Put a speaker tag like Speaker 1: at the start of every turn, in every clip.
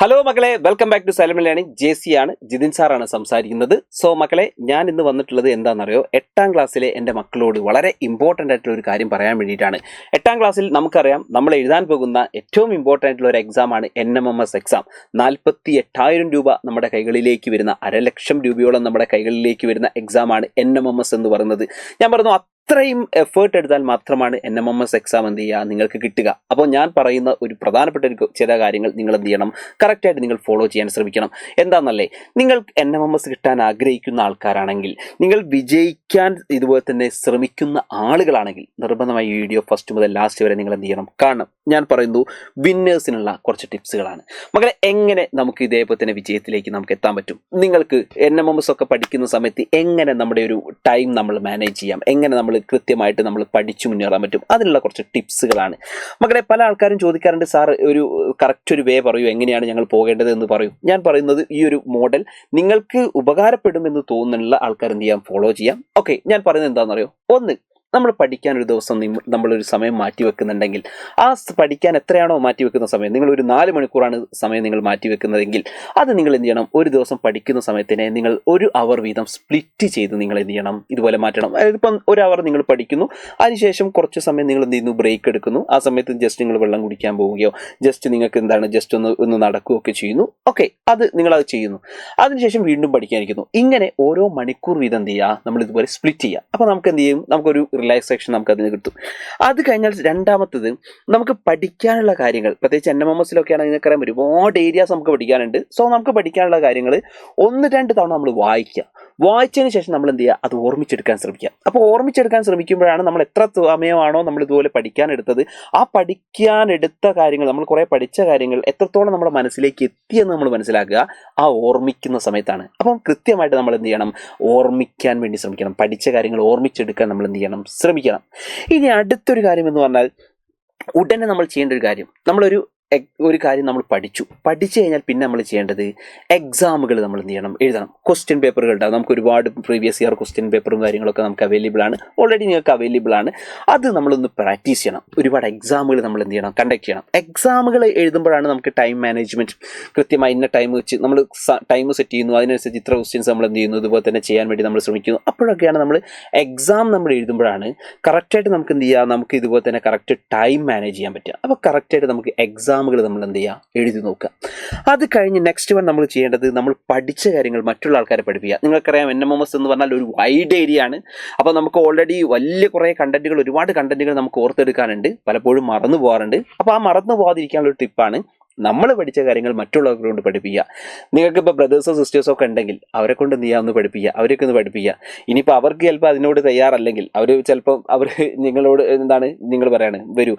Speaker 1: Hello മക്കളെ, welcome back to Xylem learning. Jessy ആണ്, ജിതിൻ സാറാണ് സംസാരിക്കുന്നത്. സോ മക്കളെ, ഞാൻ ഇന്ന് വന്നിട്ടുള്ളത് എന്താണെന്നറിയോ, 8ാം ക്ലാസ്സിലെ എൻ്റെ മക്കളോട് വളരെ ഇമ്പോർട്ടൻ്റ് ആയിട്ടുള്ള ഒരു കാര്യം പറയാൻ വേണ്ടിയിട്ടാണ്. 8ാം ക്ലാസ്സിൽ നമുക്കറിയാം, നമ്മൾ എഴുതാൻ പോകുന്ന ഏറ്റവും ഇമ്പോർട്ടൻ്റ് ആയിട്ടുള്ള ഒരു എക്സാമാണ് NMMS എക്സാം. 48,000 രൂപ നമ്മുടെ കൈകളിലേക്ക് വരുന്ന, 1,00,000 രൂപയോളം നമ്മുടെ കൈകളിലേക്ക് വരുന്ന എക്സാമാണ് NMMS എന്ന് പറയുന്നത്. ഞാൻ പറഞ്ഞു, അത്രയും എഫേർട്ട് എടുത്താൽ മാത്രമാണ് NMMS എക്സാം എന്ത് ചെയ്യുക നിങ്ങൾക്ക് കിട്ടുക. അപ്പോൾ ഞാൻ പറയുന്ന ഒരു പ്രധാനപ്പെട്ട ചില കാര്യങ്ങൾ നിങ്ങൾ എന്ത് ചെയ്യണം, കറക്റ്റായിട്ട് നിങ്ങൾ ഫോളോ ചെയ്യാൻ ശ്രമിക്കണം. എന്താണെന്നല്ലേ, നിങ്ങൾ NMMS കിട്ടാൻ ആഗ്രഹിക്കുന്ന ആൾക്കാരാണെങ്കിൽ, നിങ്ങൾ വിജയിക്കാൻ ഇതുപോലെ തന്നെ ശ്രമിക്കുന്ന ആളുകളാണെങ്കിൽ നിർബന്ധമായി ഈ വീഡിയോ ഫസ്റ്റ് മുതൽ ലാസ്റ്റ് വരെ നിങ്ങൾ എന്ത് ചെയ്യണം, കാണണം. ഞാൻ പറയുന്നു വിന്നേഴ്സിനുള്ള കുറച്ച് ടിപ്സുകളാണ് മക്കളെ. എങ്ങനെ നമുക്ക് ഇതേപോലെ തന്നെ വിജയത്തിലേക്ക് നമുക്ക് എത്താൻ പറ്റും, നിങ്ങൾക്ക് NMMS ഒക്കെ പഠിക്കുന്ന സമയത്ത് എങ്ങനെ നമ്മുടെ ഒരു ടൈം നമ്മൾ മാനേജ് ചെയ്യാം, എങ്ങനെ നമ്മൾ കൃത്യമായിട്ട് നമ്മൾ പഠിച്ചു മുന്നേറാൻ പറ്റും, അതിനുള്ള കുറച്ച് ടിപ്സുകളാണ് മക്കളെ. പല ആൾക്കാരും ചോദിക്കാറുണ്ട്, സാർ ഒരു കറക്റ്റ് ഒരു വേ പറയൂ, എങ്ങനെയാണ് ഞങ്ങൾ പോകേണ്ടത് എന്ന് പറയൂ. ഞാൻ പറയുന്നത് ഈ ഒരു മോഡൽ നിങ്ങൾക്ക് ഉപകാരപ്പെടുമെന്ന് തോന്നുന്ന ആൾക്കാർ എന്ത് ചെയ്യാം, ഫോളോ ചെയ്യാം. ഓക്കെ, ഞാൻ പറയുന്നത് എന്താണെന്നറിയോ, ഒന്ന്, നമ്മൾ പഠിക്കാൻ ഒരു ദിവസം നമ്മളൊരു സമയം മാറ്റി വെക്കുന്നുണ്ടെങ്കിൽ, ആ പഠിക്കാൻ എത്രയാണോ മാറ്റി വെക്കുന്ന സമയം, നിങ്ങളൊരു 4 മണിക്കൂറാണ് സമയം നിങ്ങൾ മാറ്റി വെക്കുന്നതെങ്കിൽ, അത് നിങ്ങൾ എന്ത് ചെയ്യണം, ഒരു ദിവസം പഠിക്കുന്ന സമയത്തിനെ നിങ്ങൾ 1 അവർ വീതം സ്പ്ലിറ്റ് ചെയ്ത് നിങ്ങൾ എന്ത് ചെയ്യണം, ഇതുപോലെ മാറ്റണം. അതായത് ഇപ്പം 1 അവർ നിങ്ങൾ പഠിക്കുന്നു, അതിനുശേഷം കുറച്ച് സമയം നിങ്ങൾ എന്ത് ചെയ്യുന്നു, ബ്രേക്ക് എടുക്കുന്നു. ആ സമയത്ത് ജസ്റ്റ് നിങ്ങൾ വെള്ളം കുടിക്കാൻ പോവുകയോ, ജസ്റ്റ് നിങ്ങൾക്ക് എന്താണ് ജസ്റ്റ് ഒന്ന് നടക്കുകയൊക്കെ ചെയ്യുന്നു. ഓക്കെ, അത് നിങ്ങളത് ചെയ്യുന്നു. അതിനുശേഷം വീണ്ടും പഠിക്കാനിരിക്കുന്നു. ഇങ്ങനെ ഓരോ മണിക്കൂർ വീതം എന്ത് ചെയ്യുക, നമ്മൾ ഇതുപോലെ സ്പ്ലിറ്റ് ചെയ്യുക. അപ്പോൾ നമുക്ക് എന്ത് ചെയ്യും, നമുക്കൊരു റിലാക്സേഷൻ നമുക്ക് അതിന് കിട്ടും. അത് കഴിഞ്ഞാൽ രണ്ടാമത്തത്, നമുക്ക് പഠിക്കാനുള്ള കാര്യങ്ങൾ, പ്രത്യേകിച്ച് NMMSലൊക്കെയാണ് നിങ്ങൾക്കറിയാം, ഒരുപാട് ഏരിയാസ് നമുക്ക് പഠിക്കാനുണ്ട്. സോ നമുക്ക് പഠിക്കാനുള്ള കാര്യങ്ങൾ 1-2 തവണ നമ്മൾ വായിച്ചതിന് ശേഷം നമ്മൾ എന്ത് ചെയ്യുക, അത് ഓർമ്മിച്ചെടുക്കാൻ ശ്രമിക്കുക. അപ്പോൾ ഓർമ്മിച്ചെടുക്കാൻ ശ്രമിക്കുമ്പോഴാണ് നമ്മൾ എത്ര സമയമാണോ നമ്മൾ ഇതുപോലെ പഠിക്കാനെടുത്തത്, ആ പഠിക്കാനെടുത്ത കാര്യങ്ങൾ, നമ്മൾ കുറേ പഠിച്ച കാര്യങ്ങൾ എത്രത്തോളം നമ്മുടെ മനസ്സിലേക്ക് എത്തിയെന്ന് നമ്മൾ മനസ്സിലാക്കുക ആ ഓർമ്മിക്കുന്ന സമയത്താണ്. അപ്പം കൃത്യമായിട്ട് നമ്മൾ എന്ത് ചെയ്യണം, ഓർമ്മിക്കാൻ വേണ്ടി ശ്രമിക്കണം. പഠിച്ച കാര്യങ്ങൾ ഓർമ്മിച്ചെടുക്കാൻ നമ്മൾ എന്ത് ചെയ്യണം, ശ്രമിക്കണം. ഇനി അടുത്തൊരു കാര്യം എന്ന് പറഞ്ഞാൽ, ഉടനെ നമ്മൾ ചെയ്യേണ്ട ഒരു കാര്യം, ഒരു കാര്യം നമ്മൾ പഠിച്ചു കഴിഞ്ഞാൽ പിന്നെ നമ്മൾ ചെയ്യേണ്ടത് എക്സാമുകൾ നമ്മൾ എന്ത് ചെയ്യണം, എഴുതണം. ക്വസ്റ്റ്യൻ പേപ്പറുകൾ ഉണ്ടാകും. നമുക്ക് ഒരുപാട് പ്രീവിയസ് ഇയർ ക്വസ്റ്റ്യൻ പേപ്പറും കാര്യങ്ങളൊക്കെ നമുക്ക് അവൈലബിൾ ആണ്, ഓൾറെഡി നിങ്ങൾക്ക് അവൈലബിൾ ആണ്. അത് നമ്മളൊന്ന് പ്രാക്ടീസ് ചെയ്യണം. ഒരുപാട് എക്സാമുകൾ നമ്മൾ എന്ത് ചെയ്യണം, കണ്ടക്ട് ചെയ്യണം. എക്സാമുകൾ എഴുതുമ്പോഴാണ് നമുക്ക് ടൈം മാനേജ്മെൻറ്റ് കൃത്യമായി ഇന്ന ടൈം വെച്ച് നമ്മൾ ടൈം സെറ്റ് ചെയ്യുന്നു, അതിനനുസരിച്ച് ഇത്ര ക്വസ്റ്റ്യൻസ് നമ്മൾ എന്ത് ചെയ്യുന്നു, ഇതുപോലെ തന്നെ ചെയ്യാൻ വേണ്ടി നമ്മൾ ശ്രമിക്കുന്നു. അപ്പോഴൊക്കെയാണ് നമ്മൾ എക്സാം നമ്മൾ എഴുതുമ്പോഴാണ് കറക്റ്റായിട്ട് നമുക്ക് എന്ത് ചെയ്യുക, നമുക്ക് ഇതുപോലെ തന്നെ കറക്റ്റ് ടൈം മാനേജ് ചെയ്യാൻ പറ്റുക. അപ്പോൾ കറക്റ്റായിട്ട് നമുക്ക് എക്സാമുകൾ നമ്മൾ എന്ത് ചെയ്യുക, എഴുതി നോക്കുക. അത് കഴിഞ്ഞ് നെക്സ്റ്റ് നമ്മൾ ചെയ്യേണ്ടത്, നമ്മൾ പഠിച്ച കാര്യങ്ങൾ മറ്റുള്ള ആൾക്കാരെ പഠിപ്പിക്കുക. നിങ്ങൾക്കറിയാം, NMMS എന്ന് പറഞ്ഞാൽ ഒരു വൈഡ് ഏരിയ ആണ്. അപ്പോൾ നമുക്ക് ഓൾറെഡി വലിയ കുറേ ഒരുപാട് കണ്ടന്റുകൾ നമുക്ക് ഓർത്തെടുക്കാനുണ്ട്, പലപ്പോഴും മറന്നു പോകാറുണ്ട്. അപ്പോൾ ആ മറന്നു പോകാതിരിക്കാനുള്ള ഒരു ടിപ്പാണ്, നമ്മൾ പഠിച്ച കാര്യങ്ങൾ മറ്റുള്ളവരെ കൊണ്ട് പഠിപ്പിക്കുക. നിങ്ങൾക്കിപ്പോൾ ബ്രദേഴ്സോ സിസ്റ്റേഴ്സോ ഒക്കെ ഉണ്ടെങ്കിൽ അവരെ കൊണ്ട് എന്ത് ചെയ്യാമെന്ന് പഠിപ്പിക്കുക, അവരൊക്കെ ഒന്ന് പഠിപ്പിക്കുക. ഇനിയിപ്പോൾ അവർക്ക് ചിലപ്പോൾ അതിനോട് തയ്യാറല്ലെങ്കിൽ, അവർ നിങ്ങളോട് എന്താണ് നിങ്ങൾ പറയാണ്, വരൂ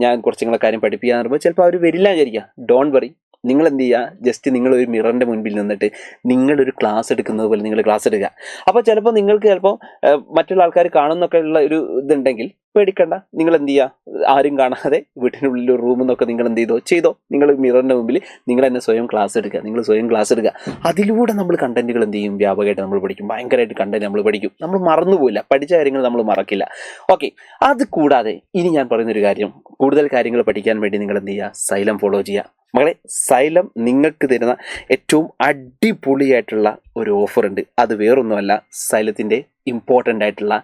Speaker 1: ഞാൻ കുറച്ച് നിങ്ങളെ കാര്യം പഠിപ്പിക്കാന്ന് പറയുമ്പോൾ ചിലപ്പോൾ അവർ വരില്ല വിചാരിക്കുക. ഡോണ്ട് വറി, നിങ്ങൾ എന്ത് ചെയ്യുക, ജസ്റ്റ് നിങ്ങളൊരു മിററിൻ്റെ മുൻപിൽ നിന്നിട്ട് നിങ്ങളൊരു ക്ലാസ് എടുക്കുന്നത് പോലെ നിങ്ങൾ ക്ലാസ് എടുക്കുക. അപ്പോൾ ചിലപ്പോൾ മറ്റുള്ള ആൾക്കാർ കാണുന്നൊക്കെ ഉള്ള ഒരു ഇതുണ്ടെങ്കിൽ പേടിക്കണ്ട. നിങ്ങൾ എന്ത് ചെയ്യുക, ആരും കാണാതെ വീട്ടിനുള്ളിൽ ഒരു റൂമിൽ നിന്നൊക്കെ നിങ്ങൾ എന്ത് ചെയ്തോ, നിങ്ങൾ മിററിൻ്റെ മുമ്പിൽ നിങ്ങൾ തന്നെ സ്വയം ക്ലാസ് എടുക്കുക. അതിലൂടെ നമ്മൾ കണ്ടന്റുകൾ എന്ത് ചെയ്യും, വ്യാപകമായിട്ട് നമ്മൾ പഠിക്കും. ഭയങ്കരമായിട്ട് കണ്ടന്റ് നമ്മൾ പഠിക്കും. നമ്മൾ മറന്നുപോയില്ല, പഠിച്ച കാര്യങ്ങൾ നമ്മൾ മറക്കില്ല. ഓക്കെ, അത് കൂടാതെ ഇനി ഞാൻ പറയുന്നൊരു കാര്യം, കൂടുതൽ കാര്യങ്ങൾ പഠിക്കാൻ വേണ്ടി നിങ്ങൾ എന്ത് ചെയ്യുക, സൈലം ഫോളോ ചെയ്യുക. മകളെ, സൈലം നിങ്ങൾക്ക് തരുന്ന ഏറ്റവും അടിപൊളിയായിട്ടുള്ള ഒരു ഓഫർ ഉണ്ട്. അത് വേറൊന്നുമല്ല, സൈലത്തിൻ്റെ ഇമ്പോർട്ടൻ്റ് ആയിട്ടുള്ള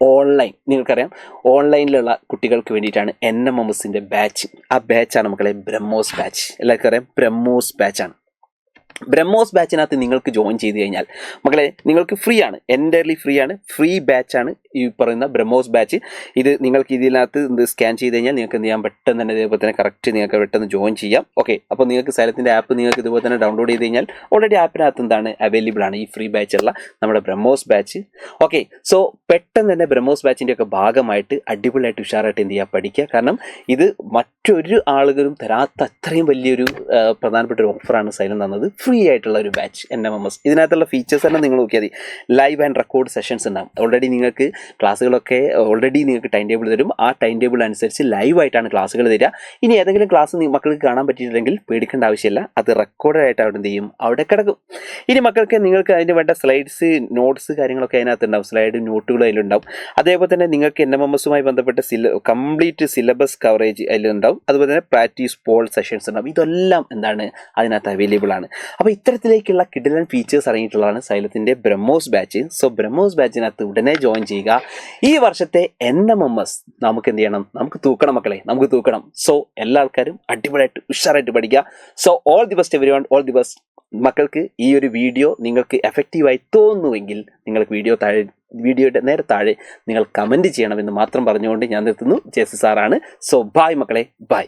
Speaker 1: ഓൺലൈൻ, നിങ്ങൾക്കറിയാം ഓൺലൈനിലുള്ള കുട്ടികൾക്ക് വേണ്ടിയിട്ടാണ് NMMSൻ്റെ ബാച്ച്. ആ ബാച്ചാണ് മക്കളെ ബ്രഹ്മോസ് ബാച്ച്. എല്ലാവർക്കും അറിയാം, ബ്രഹ്മോസ് ബാച്ചാണ്. ബ്രഹ്മോസ് ബാച്ചിനകത്ത് നിങ്ങൾക്ക് ജോയിൻ ചെയ്ത് കഴിഞ്ഞാൽ മക്കളെ, നിങ്ങൾക്ക് ഫ്രീ ആണ്, എൻ്റയർലി ഫ്രീ ബാച്ചാണ് ഈ പറയുന്ന ബ്രഹ്മോസ് ബാച്ച്. ഇത് നിങ്ങൾക്ക് ഇതിനകത്ത് സ്കാൻ ചെയ്ത് കഴിഞ്ഞാൽ നിങ്ങൾക്ക് എന്ത് ചെയ്യാൻ, പെട്ടെന്ന് തന്നെ ഇതേപോലെ തന്നെ കറക്റ്റ് നിങ്ങൾക്ക് പെട്ടെന്ന് ജോയിൻ ചെയ്യാം. ഓക്കെ, അപ്പോൾ നിങ്ങൾക്ക് സൈലത്തിൻ്റെ ആപ്പ് നിങ്ങൾക്ക് ഇതുപോലെ തന്നെ ഡൗൺലോഡ് ചെയ്ത് കഴിഞ്ഞാൽ ഓൾറെഡി ആപ്പിനകത്ത് എന്താണ് അവൈലബിൾ ആണ് ഈ ഫ്രീ ബാച്ചുള്ള നമ്മുടെ ബ്രഹ്മോസ് ബാച്ച്. ഓക്കെ, സോ പെട്ടെന്ന് തന്നെ ബ്രഹ്മോസ് ബാച്ചിൻ്റെ ഒക്കെ ഭാഗമായിട്ട് അടിപൊളിയായിട്ട് ഉഷാറായിട്ട് എന്ത് ചെയ്യുക, പഠിക്കുക. കാരണം ഇത് മറ്റൊരു ആളുകളും തരാത്ത അത്രയും വലിയൊരു പ്രധാനപ്പെട്ട ഒരു ഓഫറാണ് സൈലം തന്നത്. ഫ്രീ ഫ്രീ ആയിട്ടുള്ള ഒരു ബാച്ച് NMMS. ഇതിനകത്തുള്ള ഫീച്ചേഴ്സ് തന്നെ നിങ്ങൾ നോക്കിയാൽ മതി. ലൈവ് ആൻഡ് റെക്കോർഡ് സെഷൻസ് ഉണ്ടാകും. ഓൾറെഡി നിങ്ങൾക്ക് ക്ലാസ്സുകളൊക്കെ നിങ്ങൾക്ക് ടൈം ടേബിൾ തരും. ആ ടൈം ടേബിൾ അനുസരിച്ച് ലൈവായിട്ടാണ് ക്ലാസ്സുകൾ തരിക. ഇനി ഏതെങ്കിലും ക്ലാസ് മക്കൾക്ക് കാണാൻ പറ്റിയിട്ടില്ലെങ്കിൽ പേടിക്കേണ്ട ആവശ്യമില്ല, അത് റെക്കോർഡ് ആയിട്ട് അവിടെ എന്ത് ചെയ്യും, അവിടെ കിടക്കും. ഇനി നിങ്ങൾക്ക് അതിന് വേണ്ട സ്ലൈഡ്സ്, നോട്ട്സ് കാര്യങ്ങളൊക്കെ അതിനകത്ത് ഉണ്ടാവും. സ്ലൈഡ് നോട്ടുകൾ അതിലുണ്ടാവും. അതേപോലെ തന്നെ നിങ്ങൾക്ക് NMMSുമായി ബന്ധപ്പെട്ട കംപ്ലീറ്റ് സിലബസ് കവറേജ് അതിലുണ്ടാവും. അതുപോലെ തന്നെ പ്രാക്ടീസ് പോൾ സെഷൻസ് ഉണ്ടാവും. ഇതെല്ലാം എന്താണ് അതിനകത്ത് അവൈലബിൾ ആണ്. അപ്പോൾ ഇത്തരത്തിലേക്കുള്ള കിടിലൻ ഫീച്ചേഴ്സ് ഇറങ്ങിയിട്ടുള്ളതാണ് സൈലത്തിൻ്റെ ബ്രഹ്മോസ് ബാച്ച്. സോ ബ്രഹ്മോസ് ബാച്ചിനകത്ത് ഉടനെ ജോയിൻ ചെയ്യുക. ഈ വർഷത്തെ NMMS നമുക്ക് എന്ത് ചെയ്യണം, നമുക്ക് തൂക്കണം മക്കളെ, നമുക്ക് തൂക്കണം. സോ എല്ലാ ആൾക്കാരും അടിപൊളിയായിട്ട് ഉഷാറായിട്ട് പഠിക്കുക. So all the best everyone, all the best. മക്കൾക്ക് ഈ ഒരു വീഡിയോ നിങ്ങൾക്ക് എഫക്റ്റീവായി തോന്നുന്നുവെങ്കിൽ നിങ്ങൾക്ക് വീഡിയോയുടെ നേരെ താഴെ നിങ്ങൾ കമൻറ്റ് ചെയ്യണമെന്ന് മാത്രം പറഞ്ഞുകൊണ്ട് ഞാൻ നിർത്തുന്നു. ജെസി സാറാണ്. സോ ബൈ മക്കളെ, ബൈ.